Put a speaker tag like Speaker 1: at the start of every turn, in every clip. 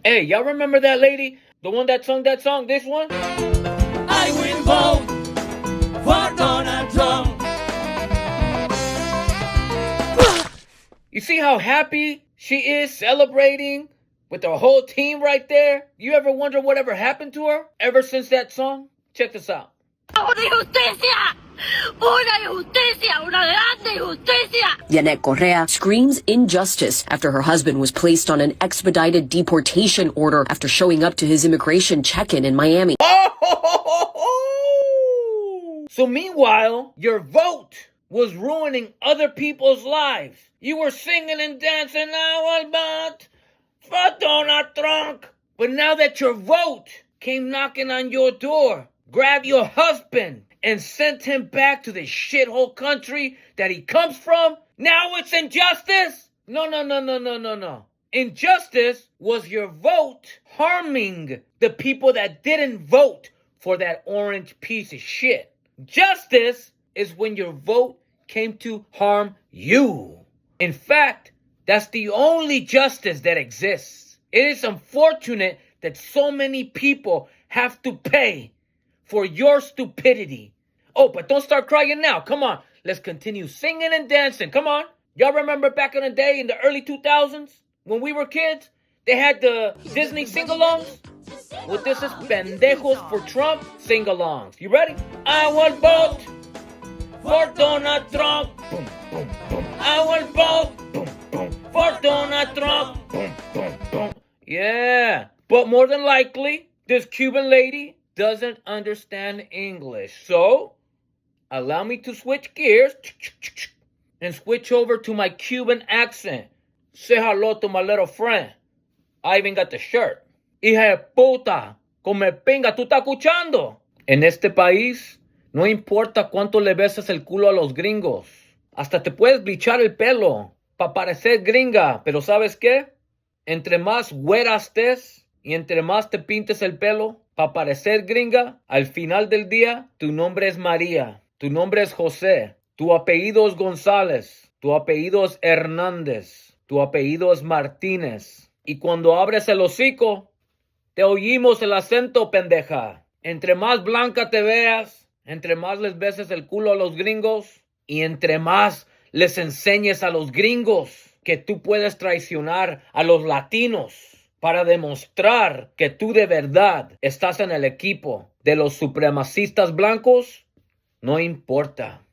Speaker 1: Hey, y'all remember that lady? The one that sung that song? This one?
Speaker 2: I will vote for Donald Trump.
Speaker 1: You see how happy she is celebrating with the whole team right there? You ever wonder whatever happened to her ever since that song? Check this out.
Speaker 3: Yanet Correa screams injustice after her husband was placed on an expedited deportation order after showing up to his immigration check-in in Miami.
Speaker 1: So meanwhile, your vote was ruining other people's lives. You were singing and dancing, I will vote for Donald Trump. But now that your vote came knocking on your door, grab your husband and sent him back to the shithole country that he comes from, now it's injustice? No. Injustice was your vote harming the people that didn't vote for that orange piece of shit. Justice is when your vote came to harm you. In fact, that's the only justice that exists. It is unfortunate that so many people have to pay for your stupidity. Oh, but don't start crying now. Come on. Let's continue singing and dancing. Come on. Y'all remember back in the day in the early 2000s when we were kids? They had the Disney sing-alongs. Well, this is Pendejos for Trump sing-alongs. You ready? I will vote for Donald Trump. Boom, boom, boom. I will vote boom, boom, for Donald Trump. Boom, boom, boom. Yeah. But more than likely, this Cuban lady doesn't understand English. So, allow me to switch gears and switch over to my Cuban accent. Say hello to my little friend. I even got the shirt. Hija de puta, come pinga, ¿tú estás escuchando? En este país, no importa cuánto le besas el culo a los gringos. Hasta te puedes blichar el pelo para parecer gringa. Pero ¿sabes qué? Entre más güera estés y entre más te pintes el pelo para parecer gringa, al final del día, tu nombre es María, tu nombre es José, tu apellido es González, tu apellido es Hernández, tu apellido es Martínez. Y cuando abres el hocico, te oímos el acento, pendeja. Entre más blanca te veas, entre más les beses el culo a los gringos y entre más les enseñes a los gringos que tú puedes traicionar a los latinos para demostrar que tú de verdad estás en el equipo de los supremacistas blancos, no importa.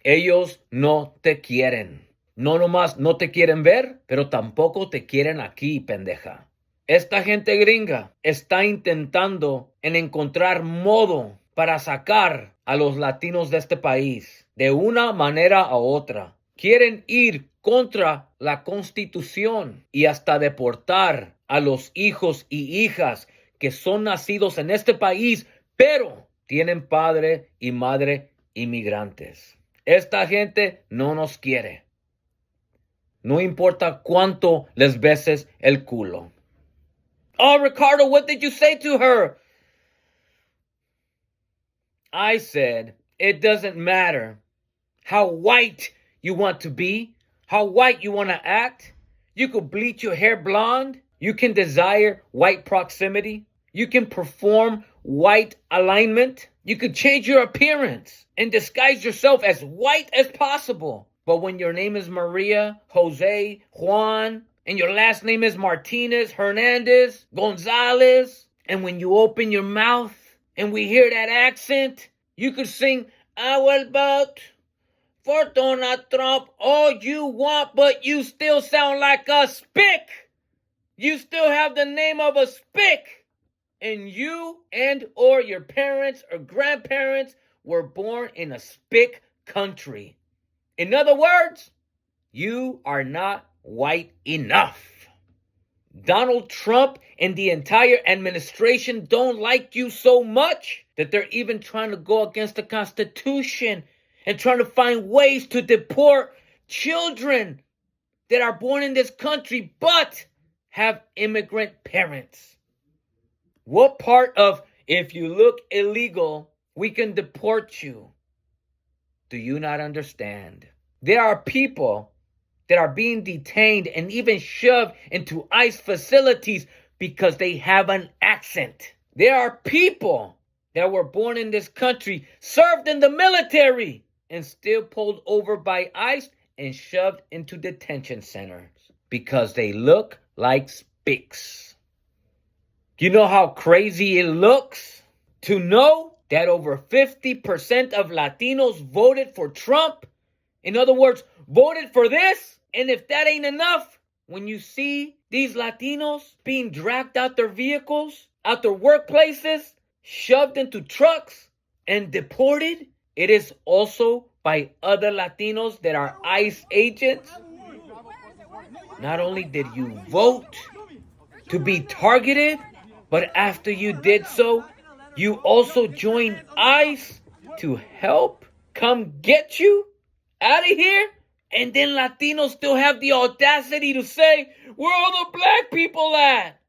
Speaker 1: Ellos no te quieren. No nomás no te quieren ver, pero tampoco te quieren aquí, pendeja. Esta gente gringa está intentando en encontrar modo para sacar a los latinos de este país de una manera u otra. Quieren ir contra la Constitución y hasta deportar a los hijos y hijas que son nacidos en este país, pero tienen padre y madre inmigrantes. Esta gente no nos quiere. No importa cuánto les beses el culo. Oh, Ricardo, what did you say to her? I said, it doesn't matter how white you want to be, how white you want to act. You could bleach your hair blonde. You can desire white proximity. You can perform white alignment. You could change your appearance and disguise yourself as white as possible. But when your name is Maria, Jose, Juan, and your last name is Martinez, Hernandez, Gonzalez, and when you open your mouth and we hear that accent, you could sing, I will vote for Donald Trump all you want, but you still sound like a spick. You still have the name of a spick. And you and or your parents or grandparents were born in a spick country. In other words, you are not white enough. Donald Trump and the entire administration don't like you so much that they're even trying to go against the Constitution and trying to find ways to deport children that are born in this country but have immigrant parents. What part of if you look illegal, we can deport you? Do you not understand? There are people that are being detained and even shoved into ICE facilities because they have an accent. There are people that were born in this country, served in the military, and still pulled over by ICE and shoved into detention centers because they look like spics. You know how crazy it looks to know that over 50% of Latinos voted for Trump? In other words, voted for this? And if that ain't enough, when you see these Latinos being dragged out their vehicles, out their workplaces, shoved into trucks, and deported, it is also by other Latinos that are ICE agents. Not only did you vote to be targeted, but after you did so, you also joined ICE to help come get you out of here? And then Latinos still have the audacity to say, where are all the black people at?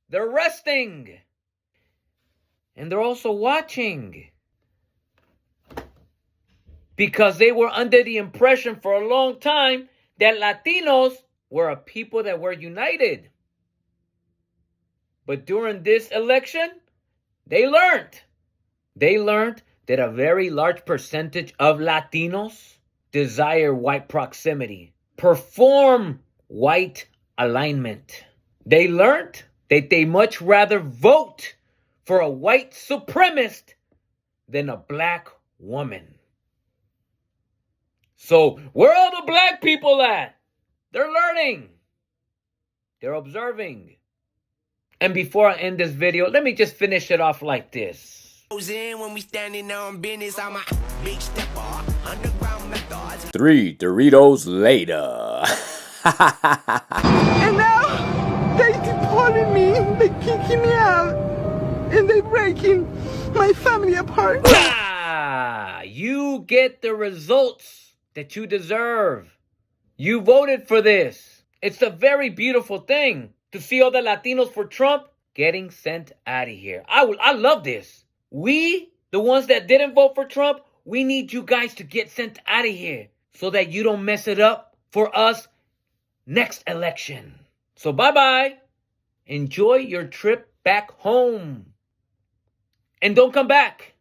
Speaker 1: They're resting. And they're also watching. Because they were under the impression for a long time that Latinos were a people that were united. But during this election, they learned. They learned that a very large percentage of Latinos desire white proximity, perform white alignment. They learned that they much rather vote for a white supremacist than a black woman. So, where are the black people at? They're learning. They're observing. And before I end this video, let me just finish it off like this.
Speaker 2: When we standing on business, I'm a big stepper, underground methods.
Speaker 4: 3 Doritos later.
Speaker 5: And now they deported me, they kicking me out, and they breaking my family apart.
Speaker 1: Ah, you get the results that you deserve. You voted for this. It's a very beautiful thing to see all the Latinos for Trump getting sent out of here. I love this. We, the ones that didn't vote for Trump, we need you guys to get sent out of here so that you don't mess it up for us next election. So bye-bye. Enjoy your trip back home. And don't come back.